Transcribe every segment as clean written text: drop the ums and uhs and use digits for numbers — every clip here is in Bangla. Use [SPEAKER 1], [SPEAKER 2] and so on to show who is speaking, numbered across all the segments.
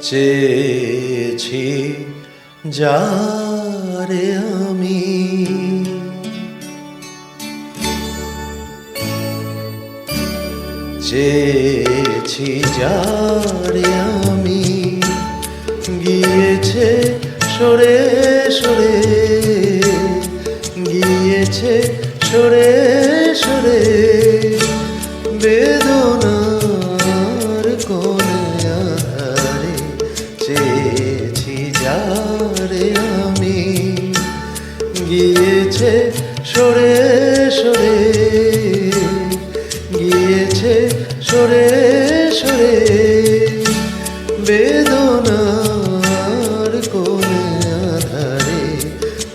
[SPEAKER 1] চেয়েছি যারে আমি, চেয়েছি যারে আমি, গিয়েছে সরে সরে, গিয়েছে সরে সরে, বেদনার কোণে আধারে, চেয়েছি যারে আমি, গিয়েছে সরে সরে, গিয়েছে সরে সরে, বেদনার কোণে আধারে,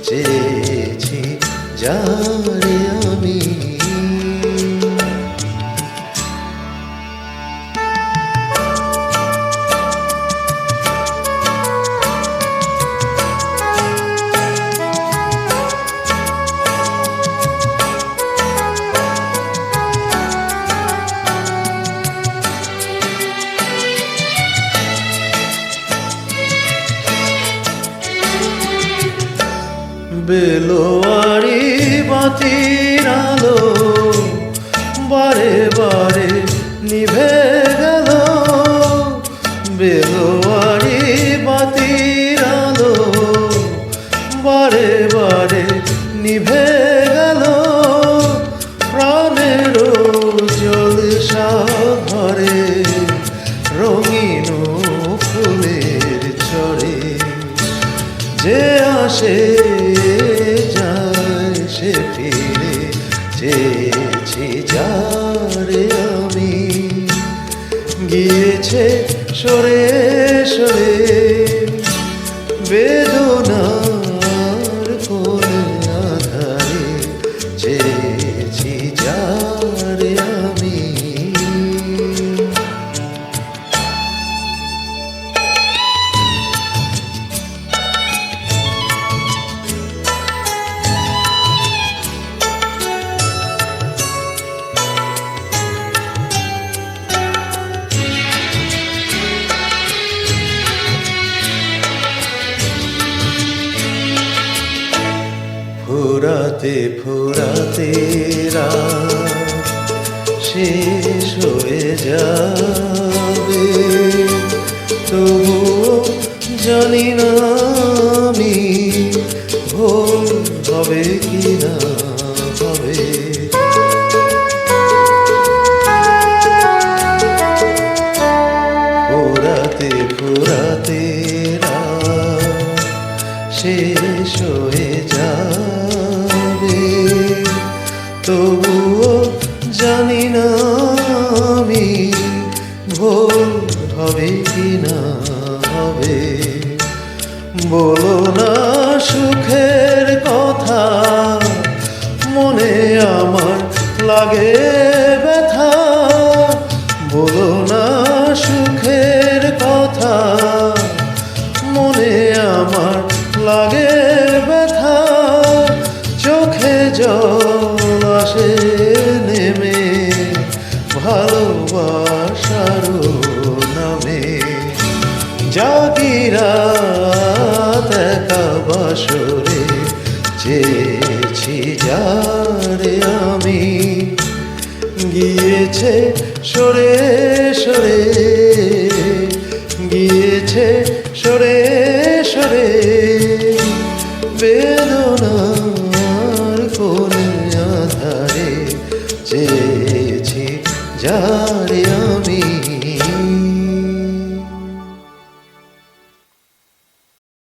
[SPEAKER 1] চেয়েছি যারে আমি। বেলোয়ারি বাতির আলো বারে বারে নিভে গেল, বেলোয়ারি বাতির আলো বারে বারে নিভে গেল, প্রাণেরও জলসা ঘরে রঙিন ফুলের চরে, যে আসে যায় সে ফিরে, চেয়েছি যারে আমি, গিয়েছে সরে সরে, বেদনার কোণে আধারে, চেয়েছি যারে আমি। ফুরাতে ফুরাতে রাত শেষ হয়ে যাবে, তবুও জানি না আমি ভোর হবে কি না হবে। ফুরাতে ফুরাতে রাত শেষ হয়ে যাবে, তবুও জানি না আমি ভোর হবে কি না হবে। বলো না সুখের কথা, মনে আমার লাগে ব্যথা, বলো না সুখের কথা, মনে আমার লাগে ব্যথা, চোখে জল আসে নেমে ভালোবাসার নামে, জাগি রাত একা বাসরে, চেয়েছি যারে আমি, গিয়েছে সরে সরে, গিয়েছে সরে সরে, বেদনার কোণে আধারে, চেয়েছি যা